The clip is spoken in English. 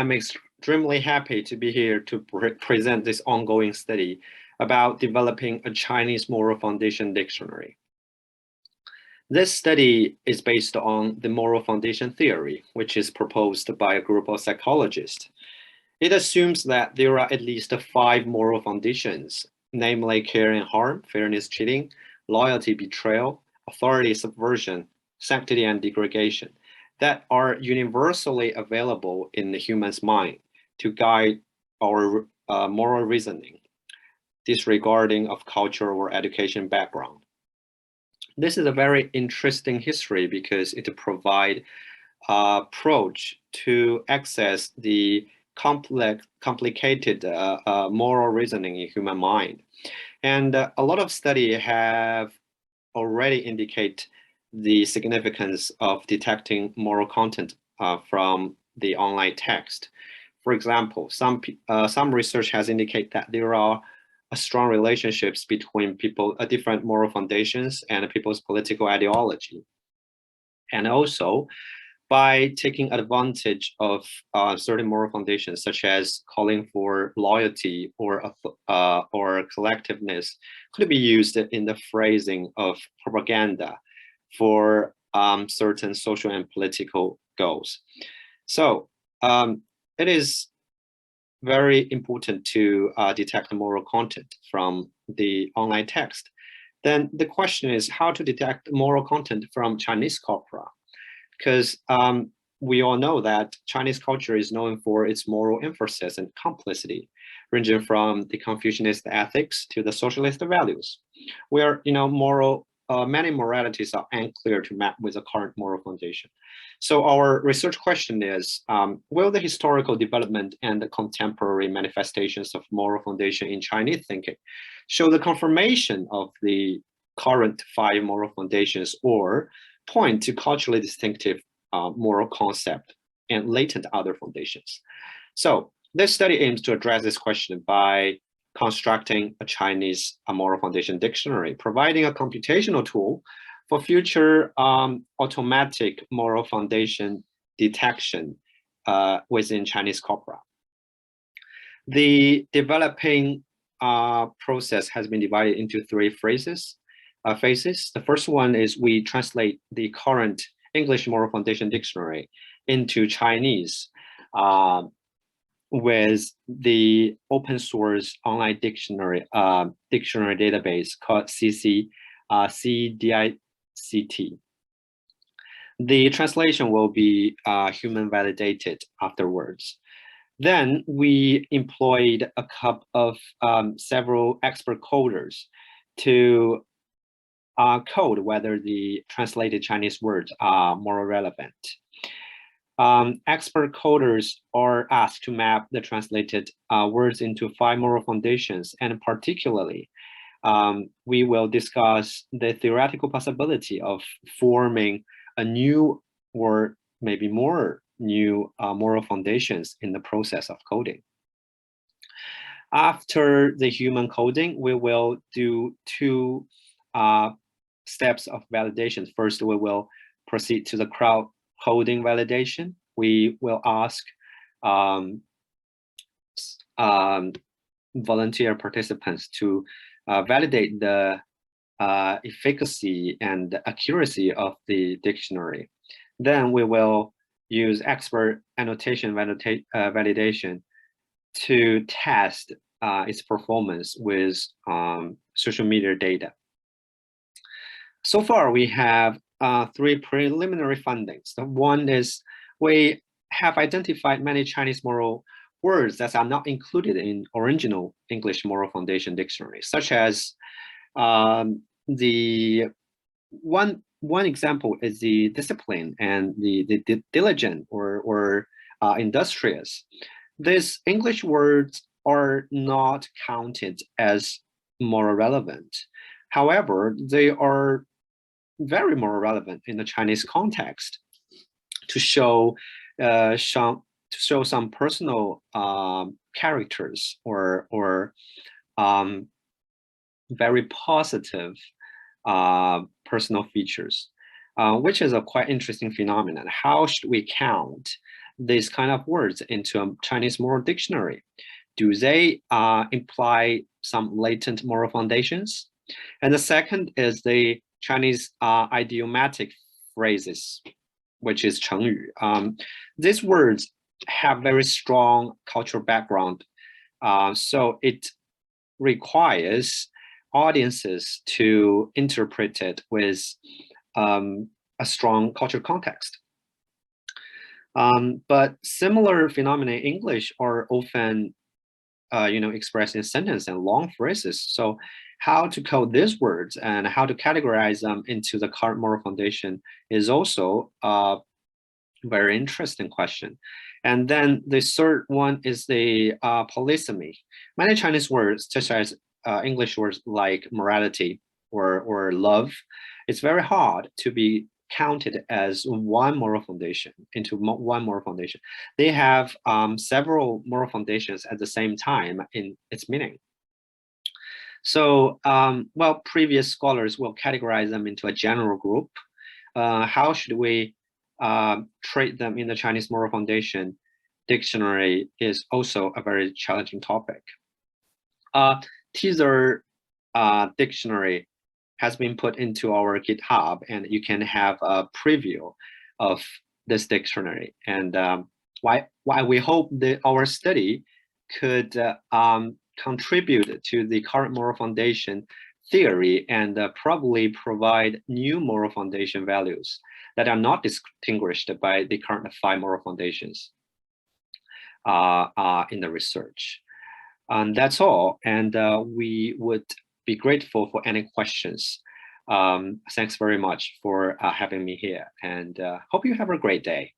I'm extremely happy to be here to present this ongoing study about developing a Chinese moral foundation dictionary. This study is based on the moral foundation theory, which is proposed by a group of psychologists. It assumes that there are at least 5 moral foundations, namely care and harm, fairness, cheating, loyalty, betrayal, authority, subversion, sanctity, and degradation, that are universally available in the human's mind to guide our moral reasoning, disregarding of culture or education background. This is a very interesting history because it provides an approach to access the complicated moral reasoning in human mind. And a lot of studies have already indicate the significance of detecting moral content from the online text. For example, some research has indicated that there are strong relationships between people, different moral foundations and people's political ideology. And also, by taking advantage of certain moral foundations, such as calling for loyalty or collectiveness, could be used in the phrasing of propaganda for certain social and political goals. So it is very important to detect the moral content from the online text. Then the question is how to detect moral content from Chinese corpora, because we all know that Chinese culture is known for its moral emphasis and complicity, ranging from the Confucianist ethics to the socialist values, where many moralities are unclear to map with the current moral foundation. So our research question is, will the historical development and the contemporary manifestations of moral foundation in Chinese thinking show the confirmation of the current 5 moral foundations or point to culturally distinctive moral concept and latent other foundations? So this study aims to address this question by constructing a Chinese moral foundation dictionary, providing a computational tool for future automatic moral foundation detection within Chinese corpora. The developing process has been divided into 3 phases. The first one is we translate the current English moral foundation dictionary into Chinese with the open source online dictionary database called CDICT. The translation will be human validated afterwards. Then we employed a couple of several expert coders to code whether the translated Chinese words are more relevant. Expert coders are asked to map the translated words into 5 moral foundations, and particularly, we will discuss the theoretical possibility of forming a new or maybe more new moral foundations in the process of coding. After the human coding, we will do 2 steps of validation. First, we will proceed to the crowd coding validation. We will ask volunteer participants to validate the efficacy and accuracy of the dictionary. Then we will use expert annotation validation to test its performance with social media data. So far, we have 3 preliminary findings. The one is we have identified many Chinese moral words that are not included in original English moral foundation dictionary, such as the one example is the discipline and the diligent or industrious. These English words are not counted as moral relevant. However, they are very more relevant in the Chinese context to show some personal characters or very positive personal features, which is a quite interesting phenomenon. How should we count these kind of words into a Chinese moral dictionary? Do they imply some latent moral foundations? And the second is the Chinese idiomatic phrases, which is 成语. These words have very strong cultural background, so it requires audiences to interpret it with a strong cultural context. But similar phenomena in English are often expressed in sentence and long phrases. So how to code these words and how to categorize them into the current moral foundation is also a very interesting question. And then the third one is the polysemy. Many Chinese words, such as English words like morality or love, it's very hard to be counted as one moral foundation, one moral foundation. They have several moral foundations at the same time in its meaning. So, well, previous scholars will categorize them into a general group. How should we treat them in the Chinese moral foundation dictionary is also a very challenging topic. Teaser dictionary has been put into our GitHub, and you can have a preview of this dictionary. And why we hope that our study could contribute to the current moral foundation theory and probably provide new moral foundation values that are not distinguished by the current 5 moral foundations in the research. And that's all. And we would be grateful for any questions. Thanks very much for having me here, and hope you have a great day.